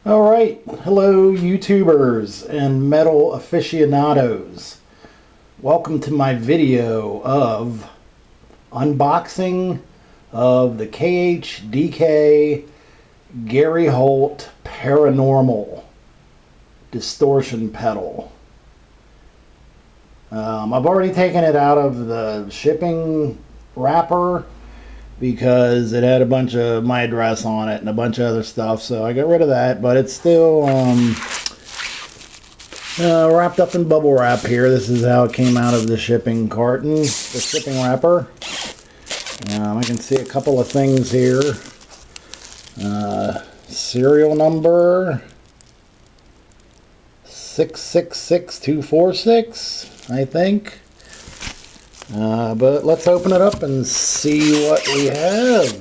Alright, hello YouTubers and metal aficionados. Welcome to my video of unboxing of the KHDK Gary Holt Paranormal distortion pedal. I've already taken it out of the shipping wrapper because it had a bunch of my address on it and a bunch of other stuff, so I got rid of that, but it's still wrapped up in bubble wrap here. This is how it came out of the shipping carton, the shipping wrapper. I can see a couple of things here. Serial number 666246, I think. But let's open it up and see what we have.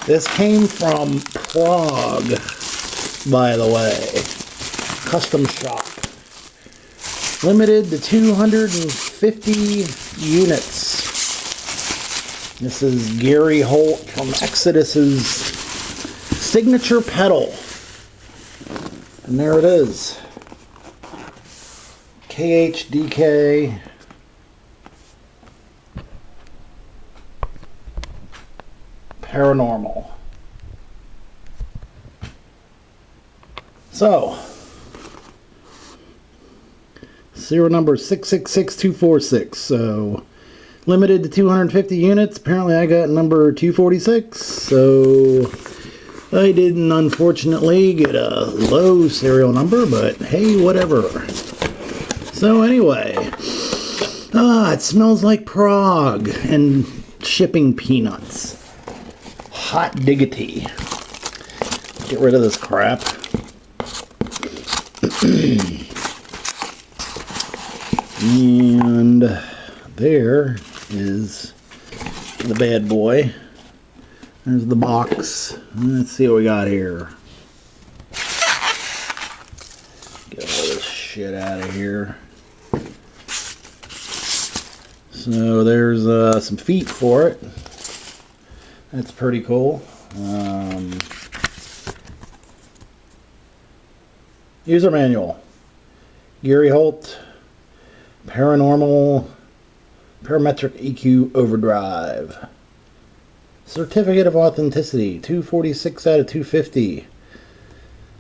This came from Prague, by the way. Custom shop. Limited to 250 units. This is Gary Holt from Exodus's signature pedal. And there it is. KHDK Paranormal. So, serial number 666246. So, limited to 250 units. Apparently I got number 246. So, I didn't unfortunately get a low serial number, but hey, whatever. So anyway, it smells like Prague and shipping peanuts. Hot diggity. Get rid of this crap. And there is the bad boy. There's the box. Let's see what we got here. Get all this shit out of here. So there's some feet for it. That's pretty cool. User manual. Gary Holt Paranormal Parametric EQ Overdrive. Certificate of Authenticity 246 out of 250.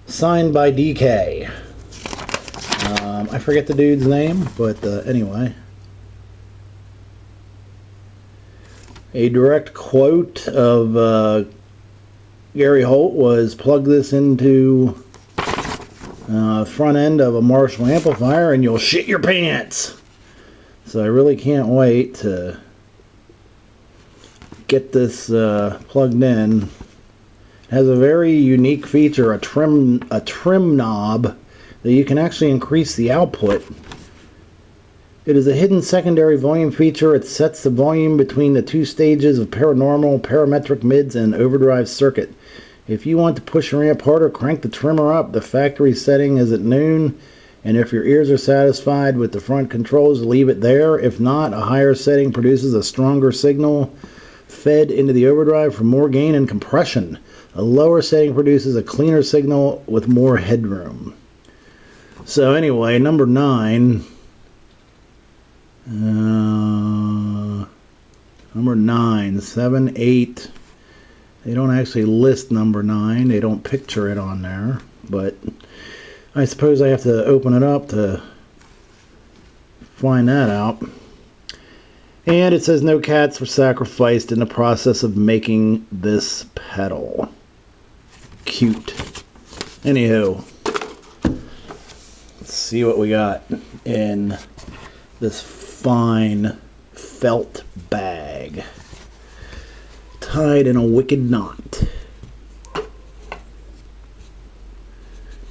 Signed by DK. I forget the dude's name, but anyway. A direct quote of Gary Holt was, plug this into front end of a Marshall amplifier and you'll shit your pants. So I really can't wait to get this plugged in. It has a very unique feature, a trim knob that you can actually increase the output. It is a hidden secondary volume feature. It sets the volume between the two stages of paranormal, parametric mids, and overdrive circuit. If you want to push your amp harder, crank the trimmer up. The factory setting is at noon, and if your ears are satisfied with the front controls, leave it there. If not, a higher setting produces a stronger signal fed into the overdrive for more gain and compression. A lower setting produces a cleaner signal with more headroom. So anyway, number 9. Number 9, 7, 8. They don't actually list number 9. They don't picture it on there. But I suppose I have to open it up to find that out. And it says no cats were sacrificed in the process of making this pedal. Cute. Anywho, let's see what we got in this fine felt bag. Tied in a wicked knot.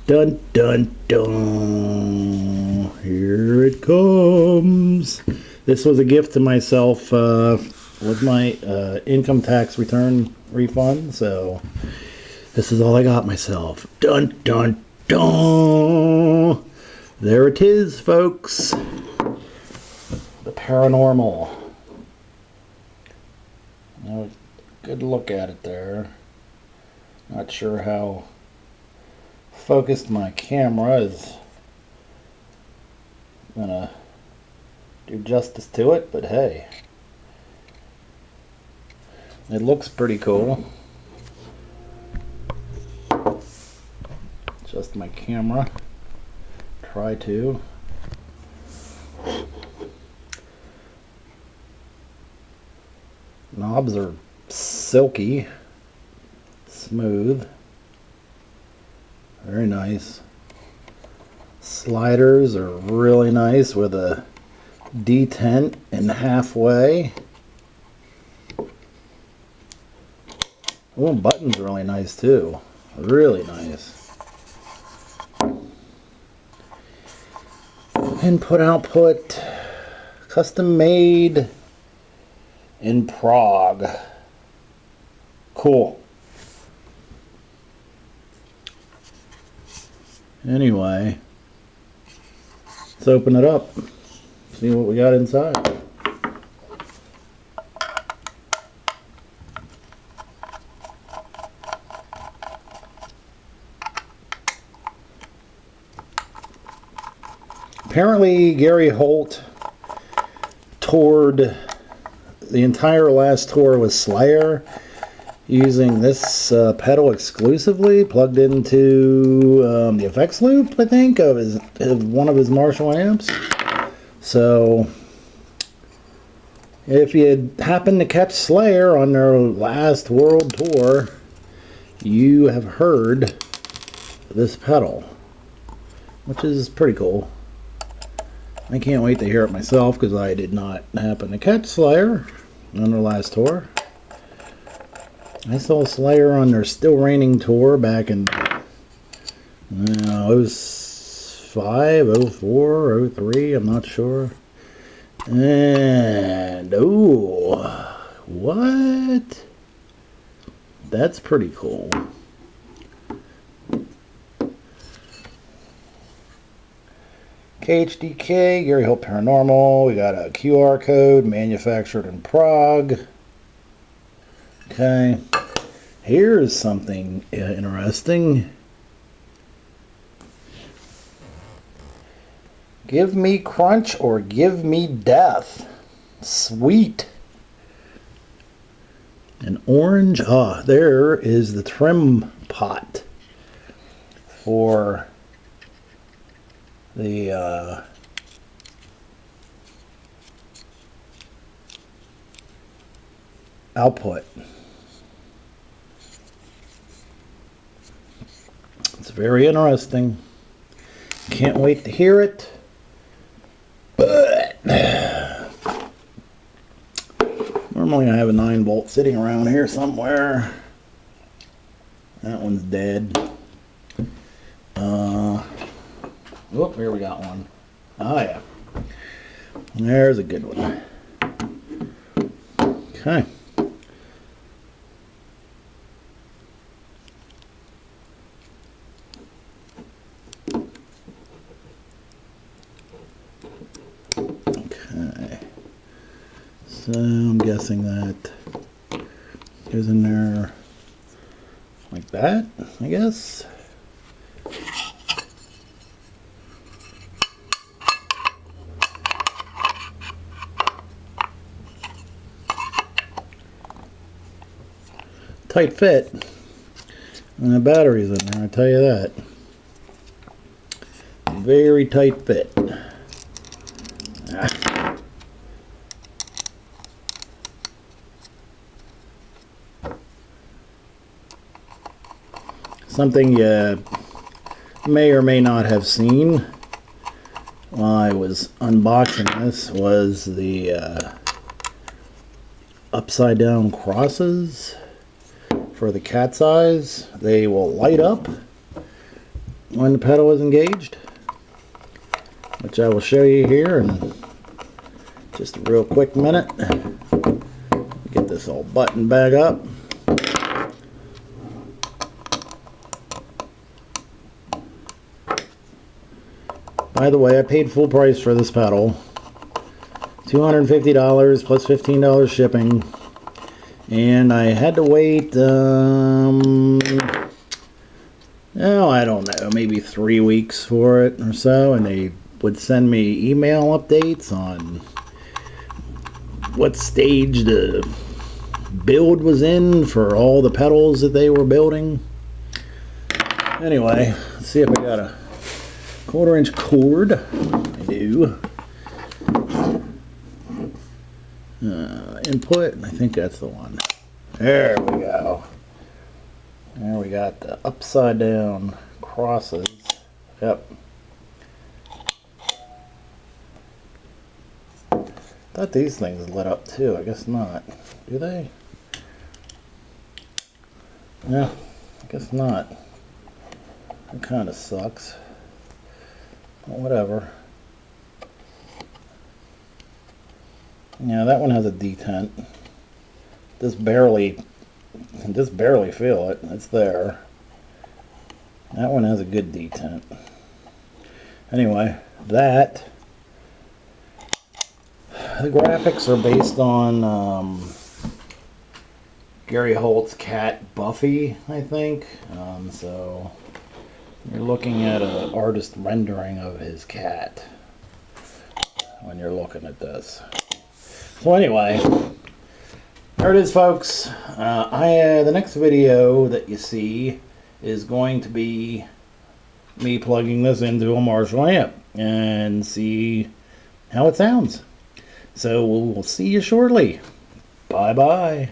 Dun dun dun. Here it comes. This was a gift to myself with my income tax return refund, so this is all I got myself. Dun dun dun. There it is, folks. The Paranormal. Now it good look at it there. Not sure how focused my camera is gonna do justice to it, but hey, it looks pretty cool. Just my camera. Try to. Knobs are silky, smooth, very nice. Sliders are really nice with a detent in halfway. Oh, buttons are really nice too. Really nice. Input output, custom made in Prague. Cool. Anyway, let's open it up. See what we got inside. Apparently, Gary Holt toured the entire last tour with Slayer using this pedal exclusively, plugged into the effects loop, I think, of one of his Marshall amps. So, if you happen to catch Slayer on their last world tour, you have heard this pedal, which is pretty cool. I can't wait to hear it myself because I did not happen to catch Slayer on their last tour. I saw Slayer on their Still Raining tour back in 05, 04, 03, I'm not sure. And, oh, what? That's pretty cool. KHDK, Gary Holt Paranormal. We got a QR code, manufactured in Prague. Okay, here's something interesting. Give me crunch or give me death. Sweet. An orange. Ah, there is the trim pot for the output. It's very interesting. Can't wait to hear it. But normally I have a 9-volt sitting around here somewhere. That one's dead. Oh, here we got one. Oh yeah. There's a good one. Okay. Okay. So I'm guessing that goes in there like that, I guess. Tight fit. And the battery's in there, I tell you that. Very tight fit. Ah. Something you may or may not have seen while I was unboxing this was the upside down crosses for the cat's eyes. They will light up when the pedal is engaged, which I will show you here in just a real quick minute. Get this all buttoned back up. By the way, I paid full price for this pedal. $250 plus $15 shipping. And I had to wait, oh, I don't know, maybe 3 weeks for it or so, and they would send me email updates on what stage the build was in for all the pedals that they were building. Anyway, let's see if I got a 1/4-inch cord. I do. Input, I think that's the one. There we go. There we got the upside down crosses. Yep. Thought these things lit up too. I guess not. Do they? Yeah, I guess not. That kind of sucks. But whatever. Yeah, that one has a detent. Just barely feel it. It's there. That one has a good detent. Anyway, the graphics are based on Gary Holt's cat Buffy, I think. So you're looking at an artist rendering of his cat when you're looking at this. So anyway, there it is, folks. The next video that you see is going to be me plugging this into a Marshall amp and see how it sounds. So we'll see you shortly. Bye bye.